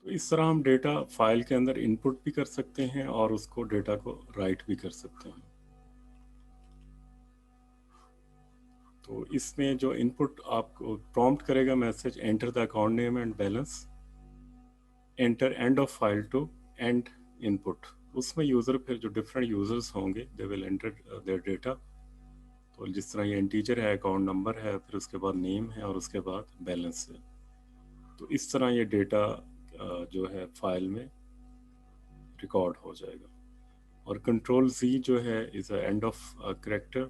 तो इस तरह हम डेटा फाइल के अंदर इनपुट भी कर सकते हैं और उसको डेटा को राइट भी कर सकते हैं। तो इसमें जो इनपुट आपको प्रॉम्प्ट करेगा message, enter the account name and balance, enter end of file to end input. उसमें यूज़र, फिर जो डिफरेंट यूज़र्स होंगे they will enter their data. तो जिस तरह ये इंटीजर है, अकाउंट नंबर है, फिर उसके बाद नेम है और उसके बाद बैलेंस है। तो इस तरह ये डेटा जो है फाइल में रिकॉर्ड हो जाएगा। और कंट्रोल Z जो है is a end of character.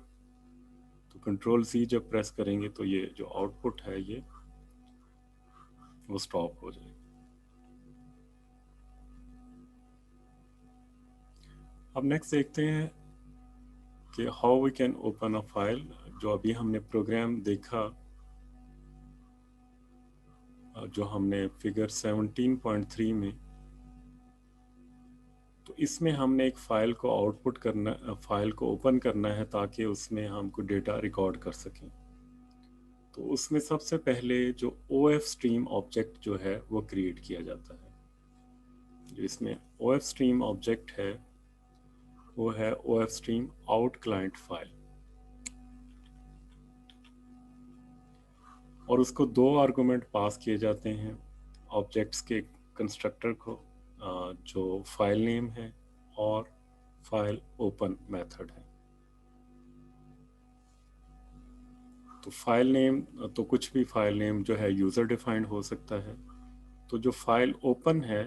तो कंट्रोल Z जब प्रेस करेंगे तो ये जो आउटपुट है ये वो स्टॉप हो जाएगा। अब नेक्स्ट देखते हैं कि how we can open a file. जो अभी हमने प्रोग्राम देखा, जो हमने फिगर 17.3 में, तो इसमें हमने एक फ़ाइल को आउटपुट करना, फ़ाइल को ओपन करना है ताकि उसमें हमको डेटा रिकॉर्ड कर सकें। तो उसमें सबसे पहले जो OF स्ट्रीम ऑब्जेक्ट जो है वो क्रिएट किया जाता है। जो इसमें OF स्ट्रीम ऑब्जेक्ट है वो है OF stream out client file, और उसको दो आर्गुमेंट पास किए जाते हैं ऑब्जेक्ट्स के कंस्ट्रक्टर को, जो फाइल नेम है और फाइल ओपन मेथड है। तो फाइल नेम, तो कुछ भी फाइल नेम जो है यूज़र डिफाइंड हो सकता है। तो जो फाइल ओपन है,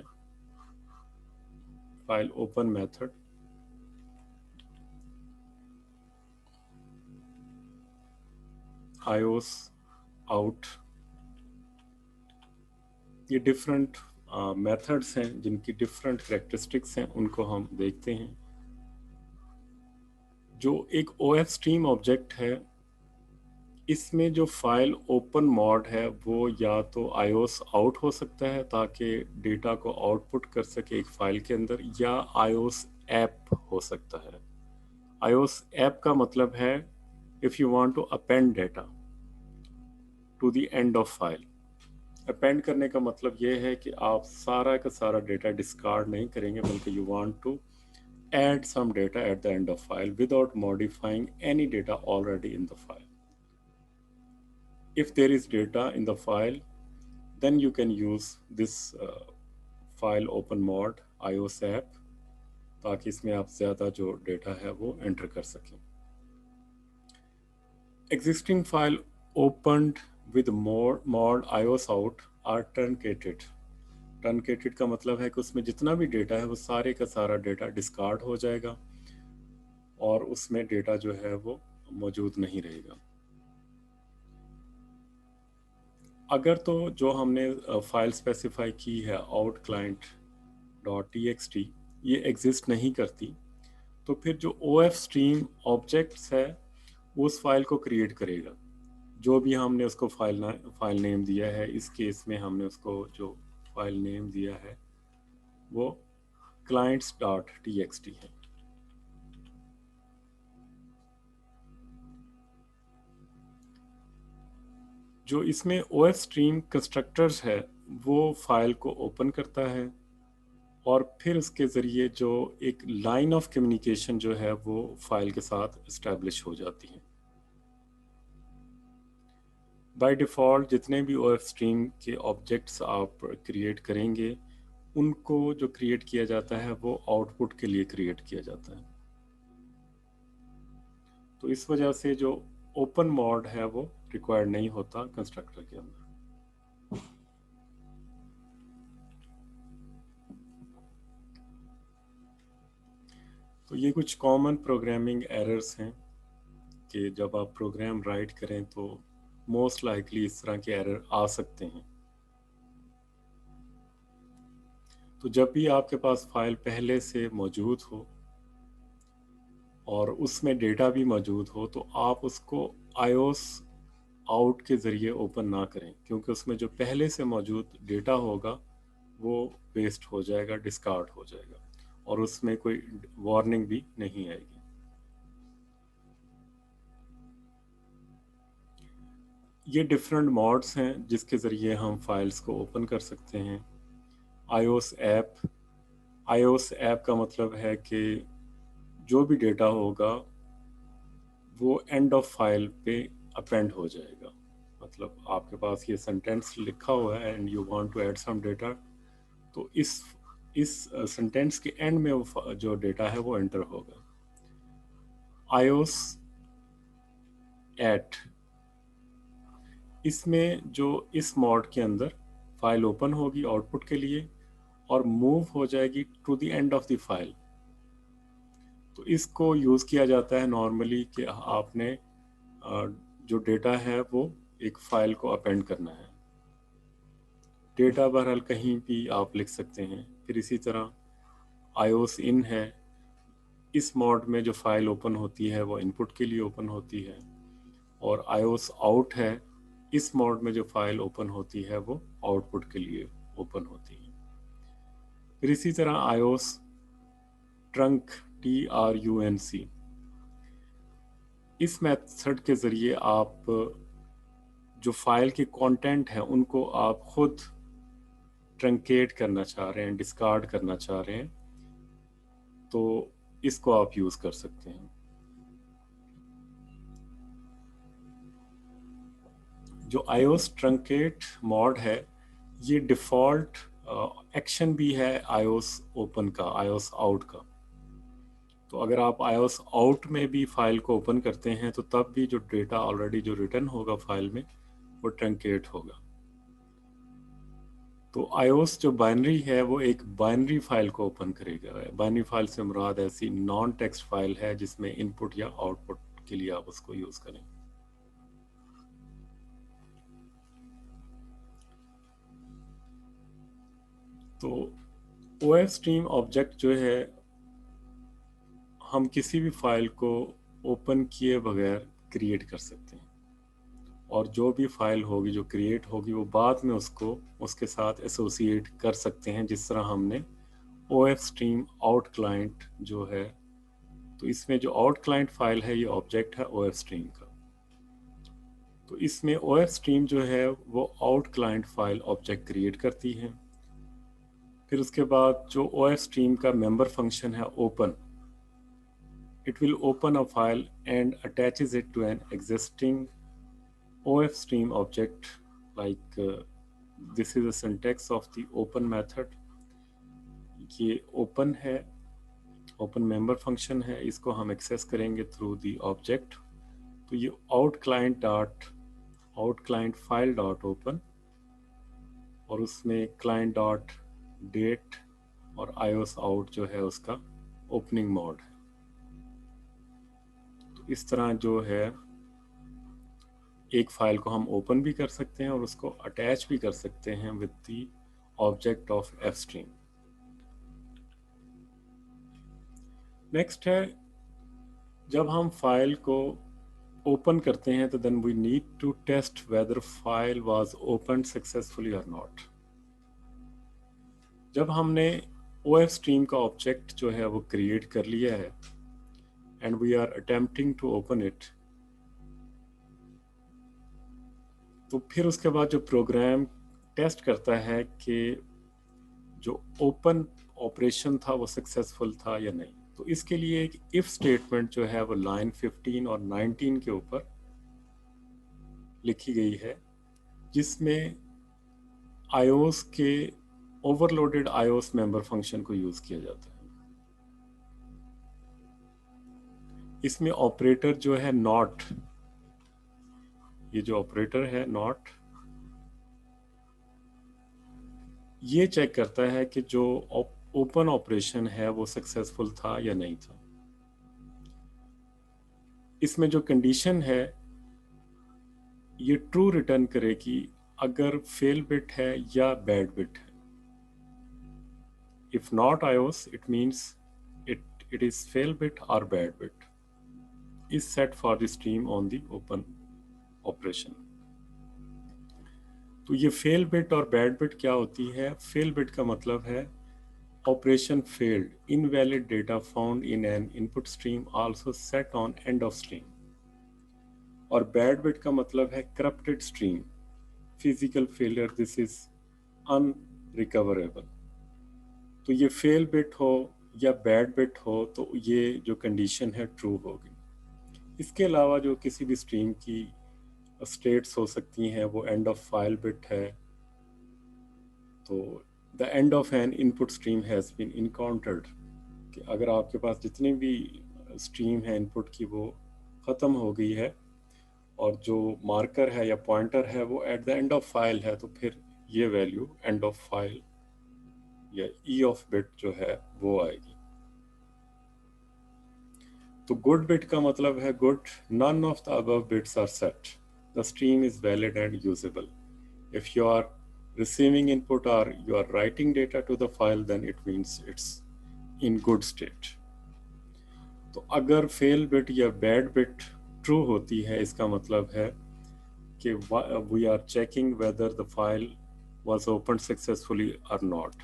file open method iOS out, ये डिफरेंट मेथड्स हैं जिनकी डिफरेंट करेक्टरिस्टिक्स हैं, उनको हम देखते हैं। जो एक OF स्ट्रीम ऑब्जेक्ट है, इसमें जो फाइल ओपन मोड है वो या तो iOS आउट हो सकता है ताकि डेटा को आउटपुट कर सके एक फाइल के अंदर, या iOS ऐप हो सकता है। iOS ऐप का मतलब है if you want to append data to the end of file. Append करने का मतलब ये है कि आप सारा का सारा डेटा डिस्कार्ड नहीं करेंगे, बल्कि you want to add some data at the end of file without modifying any data already in the file. If there is data in the file, then you can use this file open mode iOS app, ताकि इसमें आप ज़्यादा जो data है वो enter कर सकें। Existing file opened with mod iOS out are truncated। ट्रनकेटेड का मतलब है कि उसमें जितना भी डेटा है वो सारे का सारा डेटा डिस्कार्ड हो जाएगा और उसमें डेटा जो है वो मौजूद नहीं रहेगा। अगर तो जो हमने फाइल स्पेसिफाई की है out client dot T x T, ये एग्जिस्ट नहीं करती, तो फिर जो OF स्ट्रीम ऑब्जेक्ट्स है वो उस फाइल को क्रिएट करेगा। जो भी हमने उसको फाइल नेम दिया है, इस केस में हमने उसको जो फाइल नेम दिया है वो clients dot T x T है। जो इसमें OF स्ट्रीम कंस्ट्रक्टर्स है वो फाइल को ओपन करता है और फिर उसके ज़रिए जो एक लाइन ऑफ कम्युनिकेशन जो है वो फाइल के साथ इस्टेब्लिश हो जाती है। बाय डिफ़ॉल्ट जितने भी OF स्ट्रीम के ऑब्जेक्ट्स आप क्रिएट करेंगे, उनको जो क्रिएट किया जाता है वो आउटपुट के लिए क्रिएट किया जाता है। तो इस वजह से जो ओपन मोड है वो रिक्वायर्ड नहीं होता कंस्ट्रक्टर के अंदर। तो ये कुछ कॉमन प्रोग्रामिंग एरर्स हैं कि जब आप प्रोग्राम राइट करें तो मोस्ट लाइकली इस तरह के एरर आ सकते हैं। तो जब भी आपके पास फाइल पहले से मौजूद हो और उसमें डेटा भी मौजूद हो, तो आप उसको iOS आउट के ज़रिए ओपन ना करें, क्योंकि उसमें जो पहले से मौजूद डेटा होगा वो वेस्ट हो जाएगा, डिस्कार्ड हो जाएगा और उसमें कोई वार्निंग भी नहीं आएगी। ये डिफरेंट मोड्स हैं जिसके ज़रिए हम फाइल्स को ओपन कर सकते हैं। iOS ऐप, iOS ऐप का मतलब है कि जो भी डेटा होगा वो एंड ऑफ फाइल पे अपेंड हो जाएगा। मतलब आपके पास ये सेंटेंस लिखा हुआ है and you want to add some data, तो इस सेंटेंस के एंड में वो जो डेटा है वो एंटर होगा। iOS एट, इसमें जो इस मोड के अंदर फाइल ओपन होगी आउटपुट के लिए और मूव हो जाएगी to the end of the file. तो इसको यूज़ किया जाता है नॉर्मली कि आपने जो डेटा है वो एक फाइल को अपेंड करना है। डेटा बहरहाल कहीं भी आप लिख सकते हैं। फिर इसी तरह iOS इन है, इस मोड में जो फाइल ओपन होती है वो इनपुट के लिए ओपन होती है। और iOS आउट है, इस मोड में जो फाइल ओपन होती है वो आउटपुट के लिए ओपन होती है। फिर इसी तरह iOS ट्रंक, TRUNC, इस मेथड के ज़रिए आप जो फाइल के कंटेंट हैं उनको आप खुद ट्रंकेट करना चाह रहे हैं, डिस्कार्ड करना चाह रहे हैं, तो इसको आप यूज़ कर सकते हैं। जो iOS ट्रंकेट मॉड है ये डिफ़ॉल्ट एक्शन भी है iOS ओपन का, iOS आउट का। तो अगर आप iOS आउट में भी फाइल को ओपन करते हैं तो तब भी जो डेटा ऑलरेडी जो रिटर्न होगा फाइल में वो ट्रंकेट होगा। तो iOS जो बाइनरी है वो एक बाइनरी फाइल को ओपन करेगा। बाइनरी फाइल से मुराद ऐसी नॉन टेक्स्ट फाइल है जिसमें इनपुट या आउटपुट के लिए आप उसको यूज़ करें। तो OS स्ट्रीम ऑब्जेक्ट जो है, हम किसी भी फाइल को ओपन किए बगैर क्रिएट कर सकते हैं और जो भी फाइल होगी जो क्रिएट होगी वो बाद में उसको उसके साथ एसोसिएट कर सकते हैं, जिस तरह हमने OS स्ट्रीम आउट क्लाइंट जो है, तो इसमें जो आउट क्लाइंट फाइल है ये ऑब्जेक्ट है OS स्ट्रीम का। तो इसमें OS स्ट्रीम जो है वो out client file object create करती है। फिर उसके बाद जो OS स्ट्रीम का मेंबर फंक्शन है open, it will open a file and attaches it to an existing OF stream object, like this is a syntax of the open method। ये open है, open member function है, इसको हम access करेंगे through the object. तो ये out client file dot open और उसमें client dot date और iOS out जो है उसका ओपनिंग मोड है। तो इस तरह जो है एक फाइल को हम ओपन भी कर सकते हैं और उसको अटैच भी कर सकते हैं with the object of fstream. Next है, जब हम फाइल को ओपन करते हैं तो then we need to test whether file was open successfully और नॉट। जब हमने OF स्ट्रीम का ऑब्जेक्ट जो है वो क्रिएट कर लिया है and we are attempting to open it, तो फिर उसके बाद जो प्रोग्राम टेस्ट करता है कि जो ओपन ऑपरेशन था वो सक्सेसफुल था या नहीं। तो इसके लिए एक इफ स्टेटमेंट जो है वो लाइन 15 और 19 के ऊपर लिखी गई है, जिसमें iOS के ओवरलोडेड iOS मेंबर फंक्शन को यूज किया जाता है। इसमें ऑपरेटर जो है नॉट, ये जो ऑपरेटर है नॉट, ये चेक करता है कि जो ओपन ऑपरेशन है वो सक्सेसफुल था या नहीं था। इसमें जो कंडीशन है ये ट्रू रिटर्न करेगी अगर फेल बिट है या बैड बिट है। If not iOS it means it is fail bit or bad bit is set for the stream on the open operation। तो ये फेल बिट और बैड बिट क्या होती है? फेल बिट का मतलब है operation failed, invalid data found in an input stream also set on end of stream. और बैड बिट का मतलब है corrupted stream, physical failure, this is unrecoverable. तो ये फेल बिट हो या बैड बिट हो तो ये जो कंडीशन है ट्रू होगी। इसके अलावा जो किसी भी स्ट्रीम की स्टेट्स हो सकती हैं वो एंड ऑफ फाइल बिट है। तो the end of an input stream has been encountered, कि अगर आपके पास जितनी भी स्ट्रीम है इनपुट की वो ख़त्म हो गई है और जो मार्कर है या पॉइंटर है वो at the end of file है, तो फिर ये वैल्यू एंड ऑफ फाइल या ई ऑफ बिट जो है वो आएगी। तो गुड बिट का मतलब है good, none of the above bits are set, the stream is valid and usable. If you are receiving input or you are writing data to the file, then it means it's in good state। तो अगर fail bit या bad bit true होती है, इसका मतलब है कि we are checking whether the file was opened successfully or not।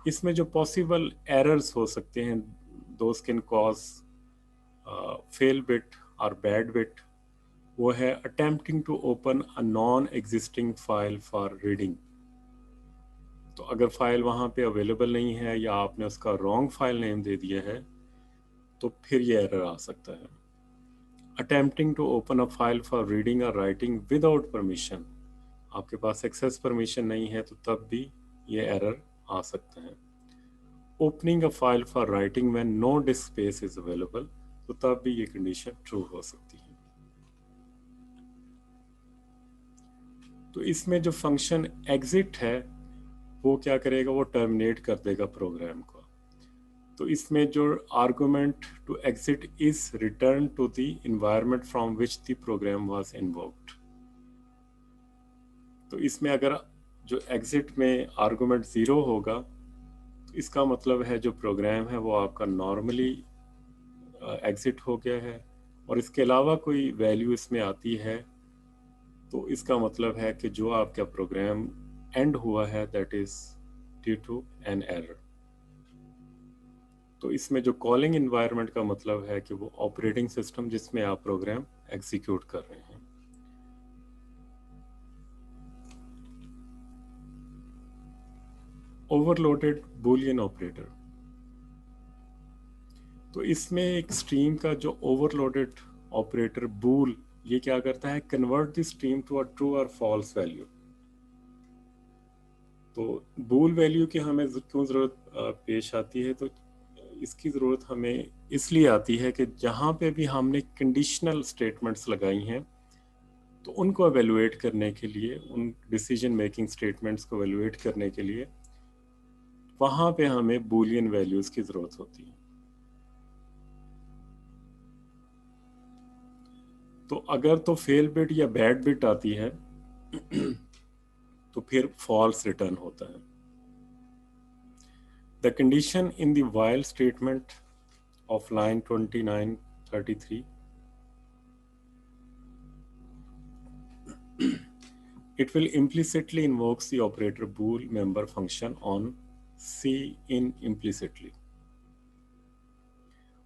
इसमें जो पॉसिबल एरर्स हो सकते हैं those can cause fail bit और बैड बिट, वो है attempting to open a non existing file for reading. तो अगर फाइल वहाँ पे अवेलेबल नहीं है या आपने उसका रॉन्ग फाइल नेम दे दिया है तो फिर ये एरर आ सकता है। Attempting to open a file for reading और राइटिंग विदाउट परमिशन, आपके पास एक्सेस परमिशन नहीं है तो तब भी ये एरर आ सकता है। Opening a file for writing when no disk space is available, तो तब भी ये कंडीशन ट्रू हो सकती है। तो इसमें जो फंक्शन एग्जिट है वो क्या करेगा, वो टर्मिनेट कर देगा प्रोग्राम को। तो इसमें जो argument to exit is return to the environment from which the program was invoked. तो इसमें अगर जो एग्जिट में आर्गुमेंट 0 होगा तो इसका मतलब है जो प्रोग्राम है वो आपका नॉर्मली एग्जिट हो गया है, और इसके अलावा कोई वैल्यू इसमें आती है तो इसका मतलब है कि जो आपका प्रोग्राम एंड हुआ है that is due to an error. तो इसमें जो कॉलिंग इन्वायरमेंट का मतलब है कि वो ऑपरेटिंग सिस्टम जिसमें आप प्रोग्राम एग्जीक्यूट कर रहे हैं। ओवरलोडेड बूलियन ऑपरेटर, तो इसमें एक स्ट्रीम का जो ओवरलोडेड ऑपरेटर बूल, ये क्या करता है, convert the stream to a true और फॉल्स वैल्यू। तो बूल वैल्यू की हमें क्यों ज़रूरत पेश आती है, तो इसकी ज़रूरत हमें इसलिए आती है कि जहाँ पे भी हमने कंडीशनल स्टेटमेंट्स लगाई हैं तो उनको एवेलुएट करने के लिए, उन डिसीजन मेकिंग स्टेटमेंट्स को एवेलुएट करने के लिए वहाँ पे हमें बूलियन वैल्यूज़ की ज़रूरत होती है। तो अगर तो फेल बिट या बैड बिट आती है तो फिर फॉल्स रिटर्न होता है। The condition in the while statement of line 2933, it will implicitly invokes the operator bool member function on cin implicitly।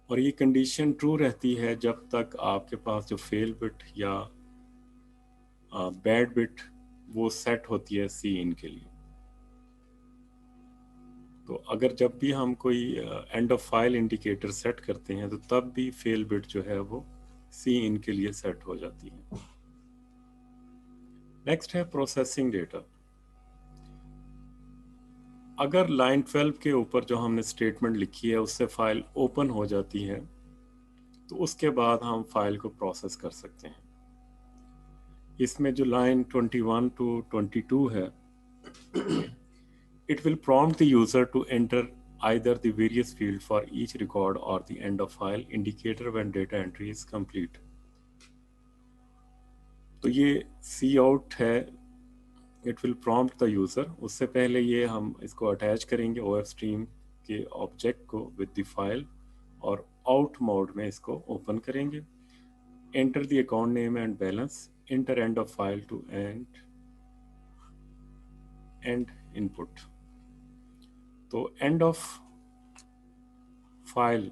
और ये कंडीशन ट्रू रहती है जब तक आपके पास जो फेल बिट या बैड बिट वो सेट होती है cin के लिए। तो अगर जब भी हम कोई and of file indicator set करते हैं तो तब भी फेल बिट जो है वो cin के लिए सेट हो जाती है। नेक्स्ट है प्रोसेसिंग डेटा। अगर लाइन 12 के ऊपर जो हमने स्टेटमेंट लिखी है उससे फाइल ओपन हो जाती है तो उसके बाद हम फाइल को प्रोसेस कर सकते हैं। इसमें जो लाइन 21 टू 22 है, it will prompt the user to enter either the various field for each record or the end of file indicator when data entry is complete। तो ये सी आउट है, it will prompt the user. उससे पहले ये हम इसको attach करेंगे OF stream के ऑब्जेक्ट को विद द फाइल और आउट मोड में इसको ओपन करेंगे। Enter the account name and balance, enter end of file to end input. तो end of file,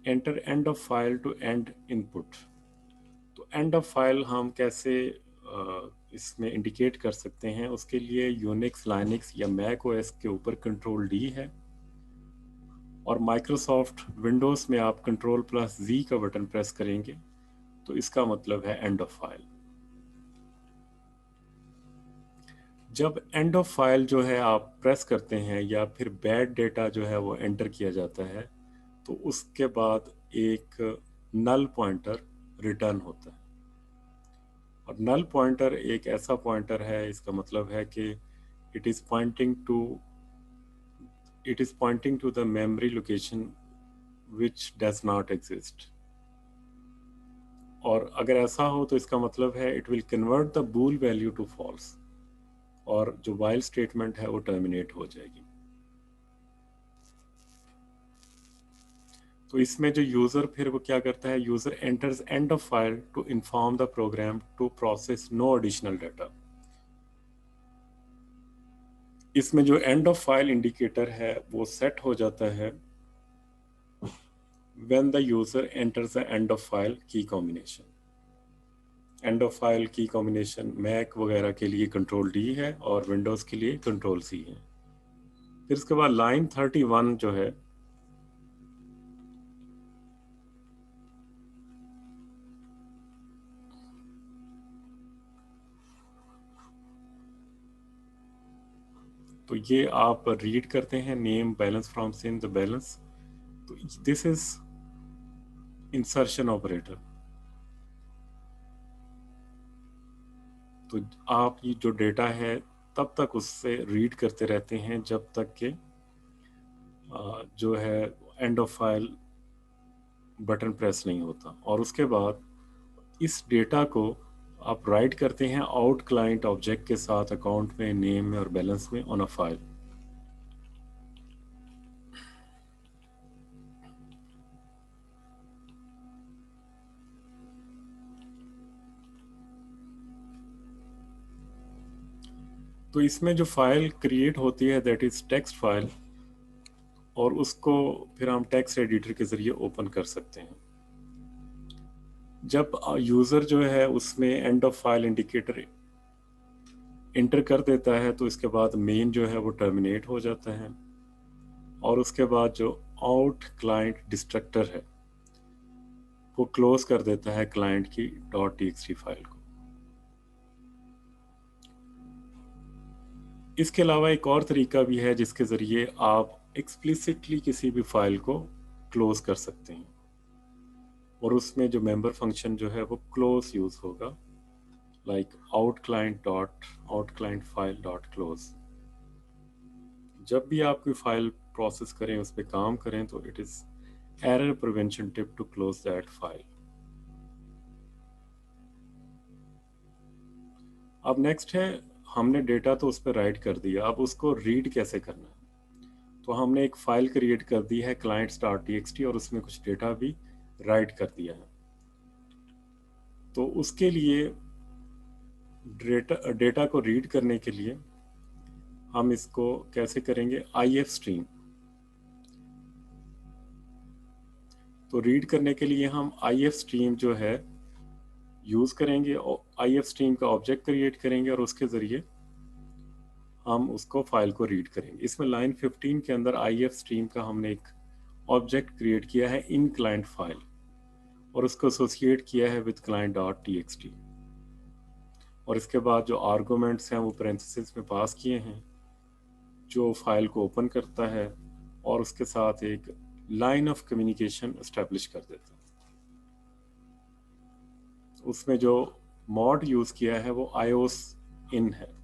enter end of file to end input. तो end of file हम कैसे इसमें indicate कर सकते हैं, उसके लिए यूनिक्स, लाइनिक्स या मैक ओएस के ऊपर कंट्रोल डी है। और माइक्रोसॉफ्ट विंडोज़ में आप कंट्रोल प्लस जी का बटन प्रेस करेंगे तो इसका मतलब है एंड ऑफ फाइल। जब एंड ऑफ फाइल जो है आप प्रेस करते हैं या फिर बैड डेटा जो है वो एंटर किया जाता है तो उसके बाद एक नल पॉइंटर रिटर्न होता है। और नल पॉइंटर एक ऐसा पॉइंटर है, इसका मतलब है कि it is pointing to it is pointing to the memory location which does not exist. और अगर ऐसा हो तो इसका मतलब है it will convert the bool value to false और जो वाइल स्टेटमेंट है वो टर्मिनेट हो जाएगी। तो इसमें जो यूज़र फिर वो क्या करता है, user enters end of file to inform the program to process no additional data. इसमें जो एंड ऑफ फाइल इंडिकेटर है वो सेट हो जाता है when the user enters the end of file की कॉम्बिनेशन। एंड ऑफ फाइल की combination Mac वगैरह के लिए कंट्रोल डी है और विंडोज़ के लिए कंट्रोल सी है। फिर उसके बाद लाइन 31 जो है, तो ये आप रीड करते हैं name balance from cin the balance, तो दिस इज इंसर्शन ऑपरेटर। तो आप ये जो डेटा है तब तक उससे रीड करते रहते हैं जब तक कि जो है and of file button press नहीं होता। और उसके बाद इस डेटा को आप राइट करते हैं आउट क्लाइंट ऑब्जेक्ट के साथ अकाउंट में, नेम में और बैलेंस में ऑन अ फाइल। तो इसमें जो फाइल क्रिएट होती है दैट इज टेक्स्ट फाइल, और उसको फिर हम टेक्स्ट एडिटर के ज़रिए ओपन कर सकते हैं। जब यूज़र जो है उसमें and of file indicator inter कर देता है तो इसके बाद मेन जो है वो टर्मिनेट हो जाता है और उसके बाद जो आउट क्लाइंट डिस्ट्रक्टर है वो क्लोज कर देता है क्लाइंट की .txt फाइल को। इसके अलावा एक और तरीका भी है जिसके ज़रिए आप एक्सप्लिसिटली किसी भी फाइल को क्लोज कर सकते हैं, और उसमें जो मेंबर फंक्शन जो है वो क्लोज यूज़ होगा, like out client file dot close। जब भी आप कोई फाइल प्रोसेस करें, उस पर काम करें, तो it is error prevention tip to close that file. अब नेक्स्ट है, हमने डेटा तो उस पर राइट कर दिया, अब उसको रीड कैसे करना है। तो हमने एक फ़ाइल क्रिएट कर दी है clients.txt और उसमें कुछ डेटा भी राइट कर दिया है। तो उसके लिए डेटा को रीड करने के लिए हम इसको कैसे करेंगे, IF स्ट्रीम। तो रीड करने के लिए हम IF स्ट्रीम जो है यूज़ करेंगे, और IF स्ट्रीम का ऑब्जेक्ट क्रिएट करेंगे और उसके ज़रिए हम उसको फाइल को रीड करेंगे। इसमें लाइन 15 के अंदर IF स्ट्रीम का हमने एक ऑब्जेक्ट क्रिएट किया है इन क्लाइंट फाइल और उसको एसोसिएट किया है विद client.txt, और इसके बाद जो आर्गूमेंट्स हैं वो पेरेंथेसिस में पास किए हैं जो फाइल को ओपन करता है और उसके साथ एक लाइन ऑफ कम्युनिकेशन एस्टेब्लिश कर देता है। उसमें जो मॉड यूज़ किया है वो iOS इन है।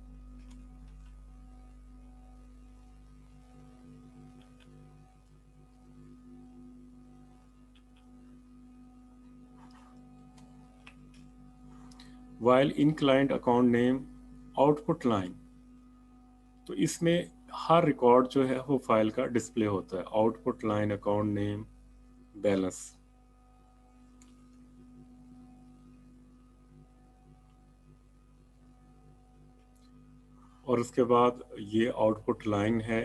While in client account name output line, तो इसमें हर रिकॉर्ड जो है वो फाइल का डिस्प्ले होता है, output line, account name, balance. और उसके बाद ये आउटपुट लाइन है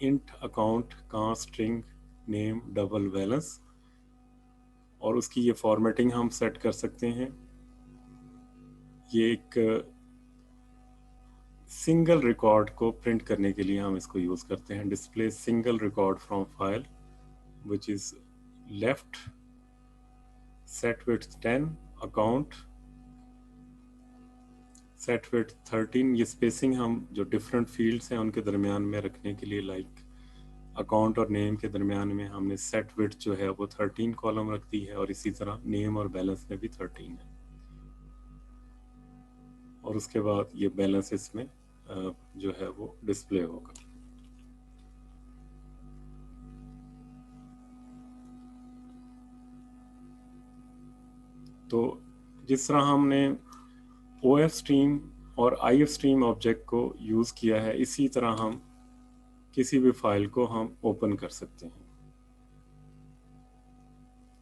इंट अकाउंट का स्ट्रिंग नेम डबल बैलेंस, और उसकी ये फॉर्मेटिंग हम सेट कर सकते हैं। ये एक सिंगल रिकॉर्ड को प्रिंट करने के लिए हम इसको यूज़ करते हैं, display single record from file which is left, set width 10, account set width 13। ये स्पेसिंग हम जो डिफरेंट फील्ड्स हैं उनके दरमियान में रखने के लिए, लाइक अकाउंट और नेम के दरमियान में हमने सेट विड्थ जो है वो 13 कॉलम रख दी है, और इसी तरह नेम और बैलेंस में भी 13 है। और उसके बाद ये बैलेंस इसमें जो है वो डिस्प्ले होगा। तो जिस तरह हमने OF स्ट्रीम और IF स्ट्रीम ऑब्जेक्ट को यूज़ किया है, इसी तरह हम किसी भी फाइल को हम ओपन कर सकते हैं।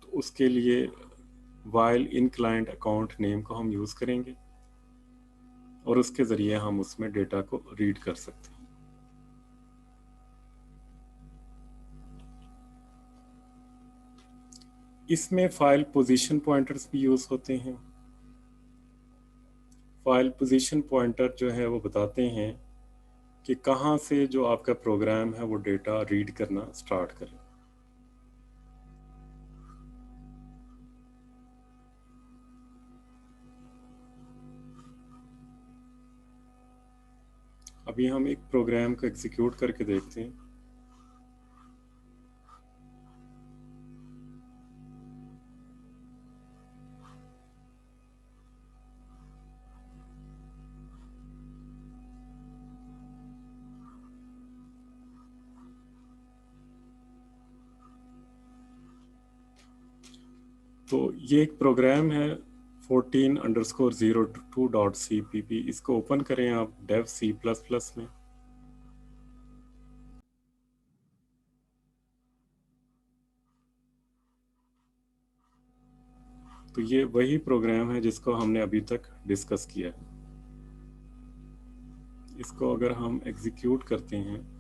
तो उसके लिए while in client account name को हम यूज़ करेंगे और उसके ज़रिए हम उसमें डेटा को रीड कर सकते हैं। इसमें फाइल पोजीशन पॉइंटर्स भी यूज़ होते हैं। फाइल पोजीशन पॉइंटर जो है वो बताते हैं कि कहाँ से जो आपका प्रोग्राम है वो डेटा रीड करना स्टार्ट करे। अभी हम एक प्रोग्राम को एग्जीक्यूट करके देखते हैं। तो ये एक प्रोग्राम है 14_02.cpp। इसको ओपन करें आप डेव C++ में। तो ये वही प्रोग्राम है जिसको हमने अभी तक डिस्कस किया है। इसको अगर हम एग्जीक्यूट करते हैं,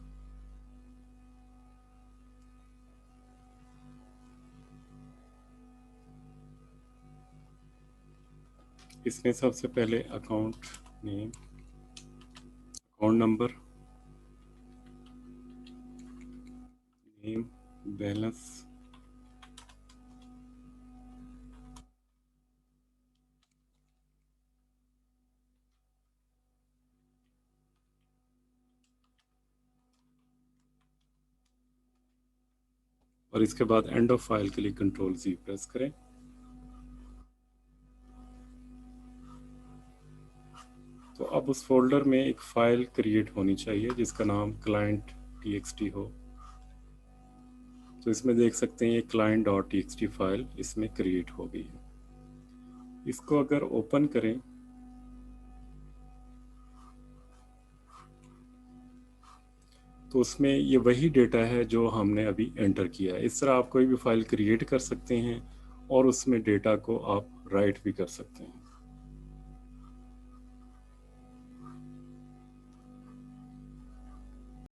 इसमें सबसे पहले account name, account number, name, balance, और इसके बाद एंड ऑफ फाइल के लिए Ctrl+Z प्रेस करें। तो अब उस फोल्डर में एक फाइल क्रिएट होनी चाहिए जिसका नाम client.txt हो। तो इसमें देख सकते हैं ये client.txt फाइल इसमें क्रिएट हो गई है। इसको अगर ओपन करें तो उसमें ये वही डेटा है जो हमने अभी एंटर किया है। इस तरह आप कोई भी फाइल क्रिएट कर सकते हैं और उसमें डेटा को आप राइट भी कर सकते हैं।